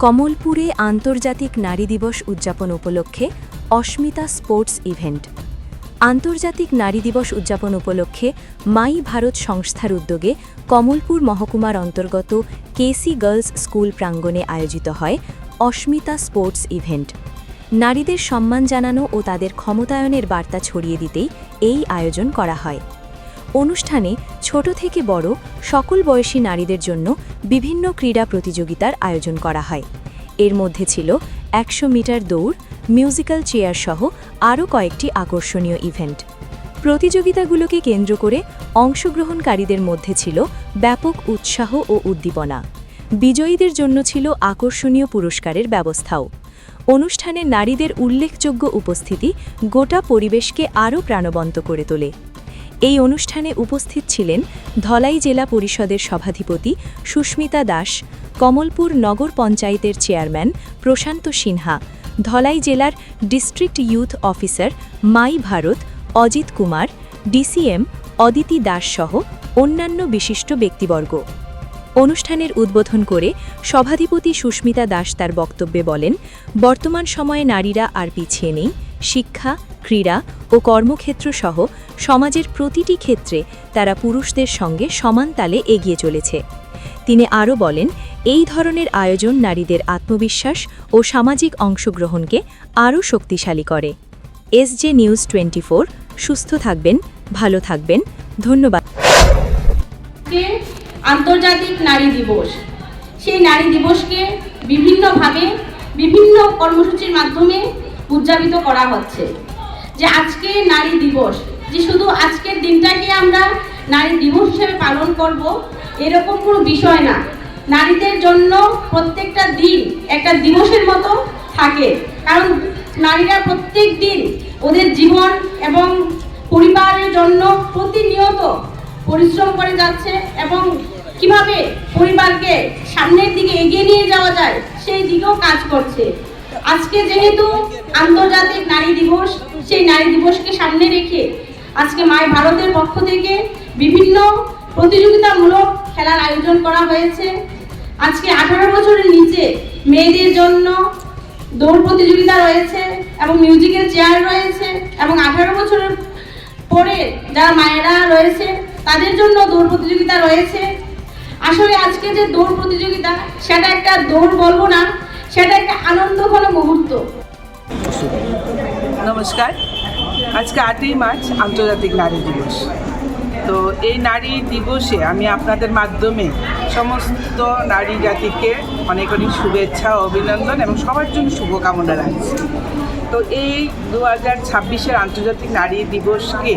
কমলপুরে আন্তর্জাতিক নারী দিবস উদযাপন উপলক্ষে অস্মিতা স্পোর্টস ইভেন্ট। আন্তর্জাতিক নারী দিবস উদযাপন উপলক্ষে মাই ভারত সংস্থার উদ্যোগে কমলপুর মহকুমার অন্তর্গত কেসি গার্লস স্কুল প্রাঙ্গণে আয়োজিত হয় অস্মিতা স্পোর্টস ইভেন্ট। নারীদের সম্মান জানানো ও তাদের ক্ষমতায়নের বার্তা ছড়িয়ে দিতেই এই আয়োজন করা হয়। অনুষ্ঠানে ছোট থেকে বড় সকল বয়সী নারীদের জন্য বিভিন্ন ক্রীড়া প্রতিযোগিতার আয়োজন করা হয়। এর মধ্যে ছিল 100 মিটার দৌড়, মিউজিক্যাল চেয়ার সহ আরও কয়েকটি আকর্ষণীয় ইভেন্ট। প্রতিযোগিতাগুলোকে কেন্দ্র করে অংশগ্রহণকারীদের মধ্যে ছিল ব্যাপক উৎসাহ ও উদ্দীপনা। বিজয়ীদের জন্য ছিল আকর্ষণীয় পুরস্কারের ব্যবস্থাও। অনুষ্ঠানে নারীদের উল্লেখযোগ্য উপস্থিতি গোটা পরিবেশকে আরও প্রাণবন্ত করে তোলে। এই অনুষ্ঠানে উপস্থিত ছিলেন ধলাই জেলা পরিষদের সভাধিপতি সুস্মিতা দাস, কমলপুর নগর পঞ্চায়েতের চেয়ারম্যান প্রশান্ত সিনহা, ধলাই জেলার ডিস্ট্রিক্ট ইউথ অফিসার মাই ভারত অজিত কুমার, ডিসিএম অদিতি দাস সহ অন্যান্য বিশিষ্ট ব্যক্তিবর্গ। অনুষ্ঠানের উদ্বোধন করে সভাধিপতি সুস্মিতা দাস তার বক্তব্যে বলেন, বর্তমান সময়ে নারীরা আর পিছিয়ে নেই। শিক্ষা, ক্রীড়া ও কর্মক্ষেত্র সহ সমাজের প্রতিটি ক্ষেত্রে তারা পুরুষদের সঙ্গে সমান তালে এগিয়ে চলেছে। তিনি আরও বলেন, এই ধরনের আয়োজন নারীদের আত্মবিশ্বাস ও সামাজিক অংশগ্রহণকে আরও শক্তিশালী করে। এসজে নিউজ 24, সুস্থ থাকবেন, ভালো থাকবেন। ধন্যবাদ। আন্তর্জাতিক নারী দিবস, সেই নারী দিবসকে বিভিন্নভাবে বিভিন্ন কর্মসূচির মাধ্যমে উদযাপিত করা হচ্ছে। যে আজকে নারী দিবস, যে শুধু আজকের দিনটাকে আমরা নারী দিবস হিসেবে পালন করব এরকম কোনো বিষয় না। নারীদের জন্য প্রত্যেকটা দিন একটা দিবসের মতো থাকে, কারণ নারীরা প্রত্যেক দিন ওদের জীবন এবং পরিবারের জন্য প্রতিনিয়ত পরিশ্রম করে যাচ্ছে এবং কিভাবে পরিবারকে সামনের দিকে এগিয়ে নিয়ে যাওয়া যায় সেই দিকেও কাজ করছে। আজকে যেহেতু আন্তর্জাতিক নারী দিবস, সেই নারী দিবসকে সামনে রেখে আজকে মাই ভারতের পক্ষ থেকে বিভিন্ন প্রতিযোগিতামূলক খেলার আয়োজন করা হয়েছে। আজকে 18 বছরের নিচে মেয়েদের জন্য দৌড় প্রতিযোগিতা রয়েছে এবং মিউজিক্যাল চেয়ার রয়েছে এবং 18 বছরের পরে যারা মায়েরা রয়েছে তাদের জন্য দৌড় প্রতিযোগিতা রয়েছে। আসলে আজকে যে দৌড় প্রতিযোগিতা, সেটা একটা দৌড় বলবো না, সেটা একটা আনন্দঘন মুহূর্ত। নমস্কার। আজকে 8ই মার্চ আন্তর্জাতিক নারী দিবস। তো এই নারী দিবসে আমি আপনাদের মাধ্যমে সমস্ত নারী জাতিকে অনেক অনেক শুভেচ্ছা, অভিনন্দন এবং সবার জন্য শুভকামনা রাখছি। তো এই 2026-এর আন্তর্জাতিক নারী দিবসকে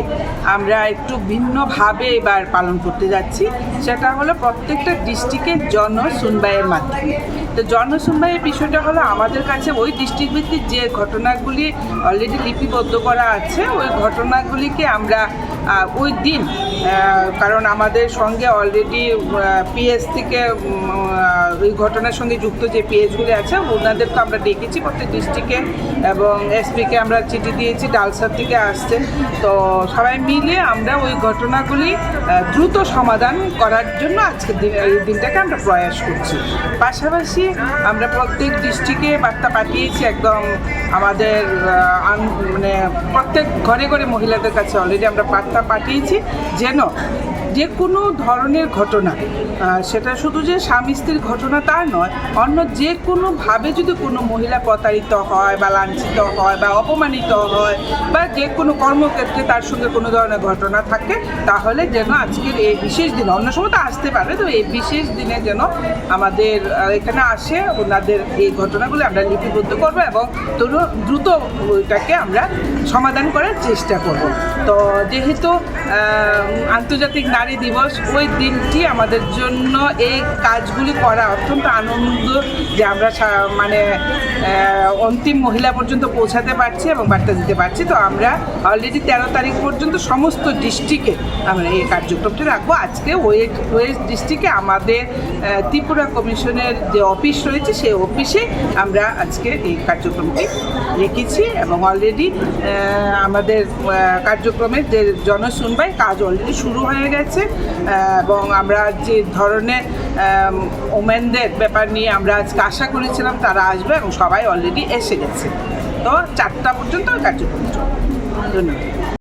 আমরা একটু ভিন্নভাবে এবার পালন করতে যাচ্ছি। সেটা হলো প্রত্যেকটা ডিস্ট্রিক্টের জনশুনবাইয়ের মাধ্যমে। তো জনশুনবাইয়ের বিষয়টা হলো আমাদের কাছে ওই ডিস্ট্রিক্ট ভিত্তিক যে ঘটনাগুলি অলরেডি লিপিবদ্ধ করা আছে, ওই ঘটনাগুলিকে আমরা ওই দিন, কারণ আমাদের সঙ্গে অলরেডি পিএস থেকে ওই ঘটনার সঙ্গে যুক্ত যে পিএসগুলি আছে ওনাদেরকে আমরা ডেকেছি প্রত্যেক ডিস্ট্রিক্টে এবং এসপিকে আমরা চিঠি দিয়েছি, ডালসার থেকে আসছে। তো সবাই মিলে আমরা ওই ঘটনাগুলি দ্রুত সমাধান করার জন্য আজকের এই দিনটাকে আমরা প্রয়াস করছি। পাশাপাশি আমরা প্রত্যেক ডিস্ট্রিক্টে বার্তা পাঠিয়েছি, একদম আমাদের মানে প্রত্যেক ঘরে ঘরে মহিলাদের কাছে অলরেডি আমরা বার্তা পাঠিয়েছি যেন যে কোনো ধরনের ঘটনা, সেটা শুধু যে স্বামী স্ত্রীর ঘটনা তা নয়, অন্য যে কোনোভাবে যদি কোনো মহিলা প্রতারিত হয় বা লাঞ্ছিত হয় বা অপমানিত হয় বা যে কোনো কর্মক্ষেত্রে তার সঙ্গে কোনো ধরনের ঘটনা থাকে, তাহলে যেন আজকের এই বিশেষ দিন, অন্য সময় তো আসতে পারে, তো এই বিশেষ দিনে যেন আমাদের এখানে আসে, ওনাদের এই ঘটনাগুলো আমরা লিপিবদ্ধ করবো এবং দ্রুত ওইটাকে আমরা সমাধান করার চেষ্টা করব। তো যেহেতু আন্তর্জাতিক নারী দিবস, ওই দিনটি আমাদের জন্য এই কাজগুলি করা অত্যন্ত আনন্দ যে আমরা মানে অন্তিম মহিলা পর্যন্ত পৌঁছাতে পারছি এবং বার্তা দিতে পারছি। তো আমরা অলরেডি 13 তারিখ পর্যন্ত সমস্ত ডিস্ট্রিক্টে আমরা এই কার্যক্রমটি রাখবো। আজকে ওয়েস্ট ডিস্ট্রিক্টে আমাদের ত্রিপুরা কমিশনের যে অফিস রয়েছে সেই অফিসে আমরা আজকে এই কার্যক্রমটি রেখেছি এবং অলরেডি আমাদের কার্যক্রমের যে জনশুনবাই কাজ অলরেডি শুরু হয়ে গেছে। হয়েছে এবং আমরা যে ধরনের ওমেনদের ব্যাপার নিয়ে আমরা আজকে আশা করেছিলাম তারা আসবে এবং সবাই অলরেডি এসে গেছে। তো 4টা পর্যন্ত কার্যক্রম চলবে। ধন্যবাদ।